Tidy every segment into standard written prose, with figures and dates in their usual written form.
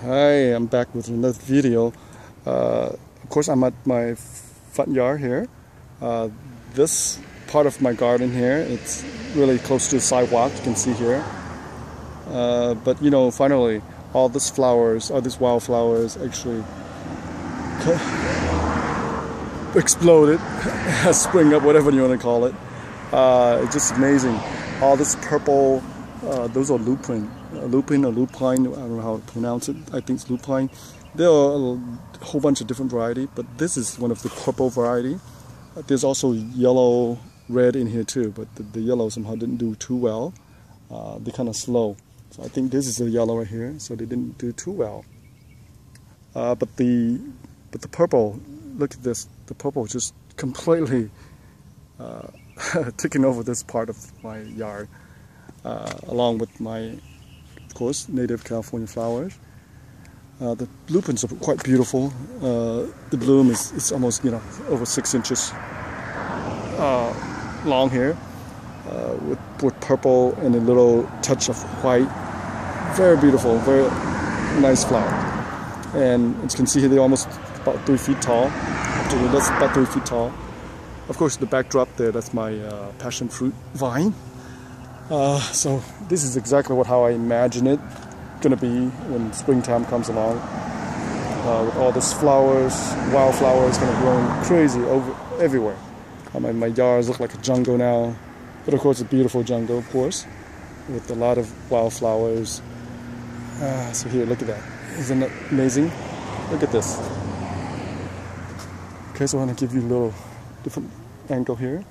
Hi, I'm back with another video. Of course, I'm at my front yard here. This part of my garden here, it's really close to the sidewalk, you can see here. But you know, finally, all these flowers, all these wildflowers actually exploded, spring up, whatever you want to call it. It's just amazing. All this purple, those are lupine or lupine, I don't know how to pronounce it. I think it's lupine. There are a whole bunch of different varieties, but this is one of the purple variety. There's also yellow, red in here too, but the yellow somehow didn't do too well. They're kind of slow. So I think this is the yellow right here, so they didn't do too well. But the purple, look at this. The purple is just completely taking over this part of my yard, along with my, of course, native California flowers. The lupines are quite beautiful. The bloom is almost, you know, over 6 inches long here, with purple and a little touch of white. Very beautiful, very nice flower. And as you can see here, they're almost about 3 feet tall. Actually, that's about 3 feet tall. Of course, the backdrop there, that's my passion fruit vine. So this is exactly how I imagine it gonna be when springtime comes along. With all these flowers, wildflowers gonna grow crazy everywhere. My yards look like a jungle now, but of course a beautiful jungle, of course, with a lot of wildflowers. So here, look at that. Isn't that amazing? Look at this. Okay, so I want to give you a little different angle here.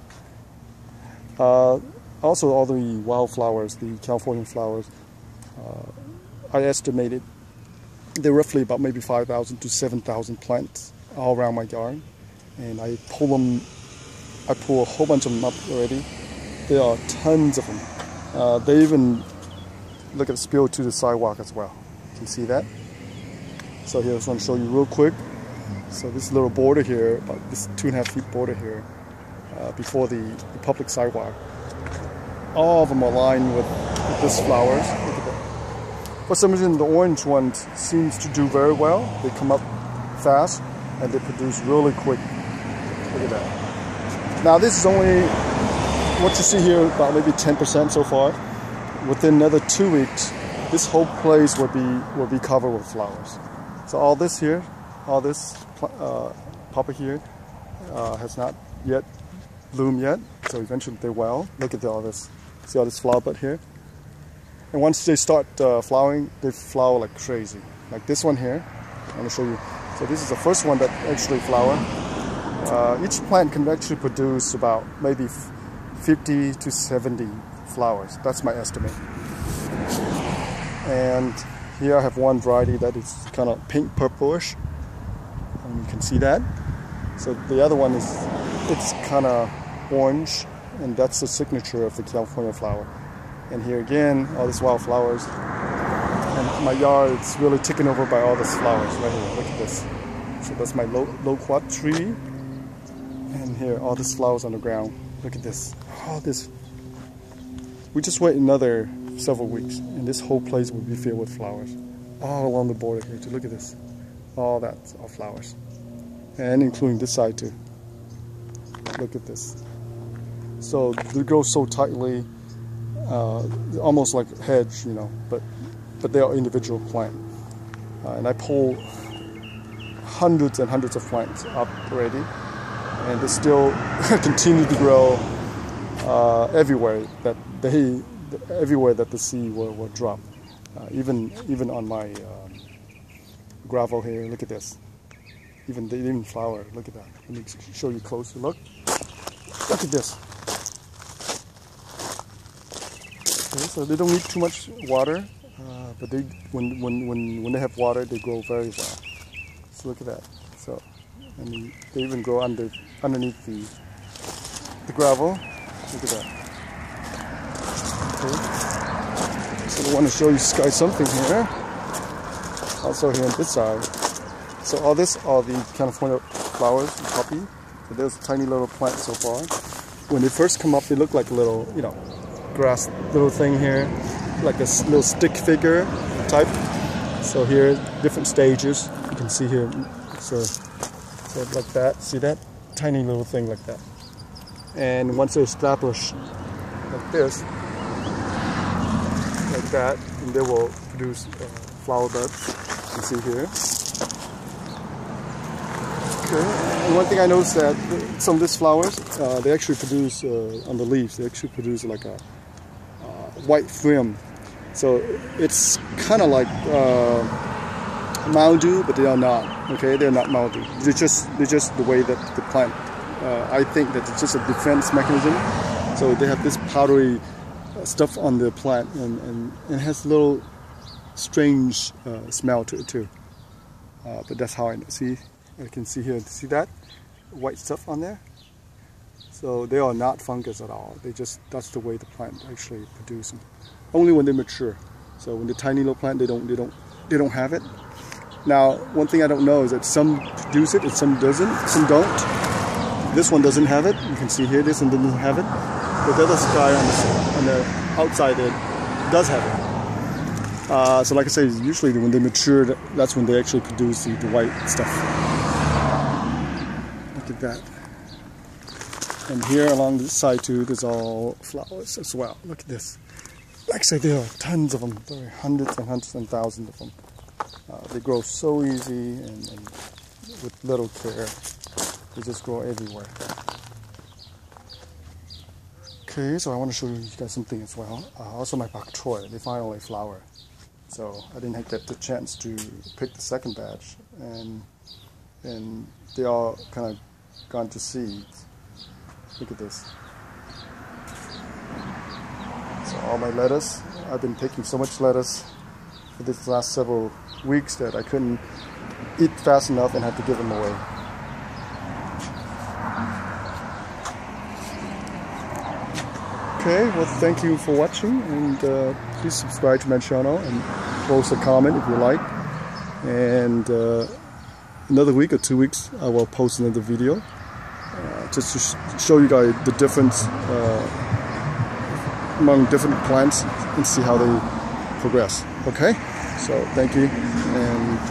Also, all the wildflowers, the California flowers, I estimated they're roughly about maybe 5,000 to 7,000 plants all around my yard, and I pull a whole bunch of them up already. There are tons of them. They even look at spill to the sidewalk as well. You can see that. So here, I just want to show you real quick. So this little border here, about this 2.5 feet border here, before the public sidewalk, all of them are lined with these flowers. For some reason, the orange ones seems to do very well. They come up fast and they produce really quick. Look at that. Now this is only what you see here, about maybe 10% so far. Within another 2 weeks, this whole place will be covered with flowers. So all this here, all this popper here has not yet bloomed yet. So eventually they will. Look at all this. See all this flower bud here? And once they start flowering, they flower like crazy. Like this one here, I'm going to show you. So this is the first one that actually flower. Each plant can actually produce about maybe 50 to 70 flowers. That's my estimate. And here I have one variety that is kind of pink purplish, and you can see that. So the other one it's kind of orange, and that's the signature of the California flower. And here again, all these wildflowers, and my yard is really taken over by all these flowers right here. Look at this. So that's my loquat tree, and here all these flowers on the ground. Look at this. All this. We just wait another several weeks, and this whole place will be filled with flowers all along the border here. Look at this. All that's all flowers, and including this side too. Look at this. So they grow so tightly, almost like a hedge, you know, but they are individual plants. And I pull hundreds and hundreds of plants up already, and they still continue to grow everywhere that the sea will drop. Even on my gravel here. Look at this. They even flower. Look at that. Let me show you closer. Look at this. Okay, so they don't need too much water, but when they have water, they grow very well. So look at that. So, and they even grow underneath the gravel. Look at that. Okay. So I want to show you guys something here. Also here on this side. So all this are the California flowers, the poppy. So there's a tiny little plant so far. When they first come up, they look like a little, you know, grass little thing here, like a little stick figure type. So here, different stages. You can see here, so like that. See that? Tiny little thing like that. And once they're established like this, like that, and they will produce flower buds. You can see here. Okay. And one thing I noticed that some of these flowers, they actually produce on the leaves. They actually produce like a white film. So it's kind of like mildew, but they are not. Okay, they're not mildew. They're just the way that the plant. I think that it's just a defense mechanism. So they have this powdery stuff on the plant, and it has a little strange smell to it too. But that's how I see. You can see here. See that white stuff on there? So they are not fungus at all. That's the way the plant actually produces them. Only when they mature. So when the tiny little plant, they don't have it. Now, one thing I don't know is that some produce it and some doesn't. Some don't. This one doesn't have it. You can see here, this one doesn't have it. But the other guy on the outside there does have it. So like I say, usually when they mature, that's when they actually produce the white stuff. Look at that. And here along this side too, there's all flowers as well. Look at this. Like I say, there are tons of them. There are hundreds and hundreds and thousands of them. They grow so easy and with little care. They just grow everywhere. Okay, so I want to show you guys something as well. Also my bok choy, they finally flower. So I didn't get the chance to pick the second batch. And they all kind of gone to seeds. Look at this. So all my lettuce, I've been picking so much lettuce for these last several weeks that I couldn't eat fast enough and had to give them away. Okay, well thank you for watching, and please subscribe to my channel and post a comment if you like. And another week or 2 weeks I will post another video just to show you guys the difference among different plants and see how they progress. Okay, so thank you, and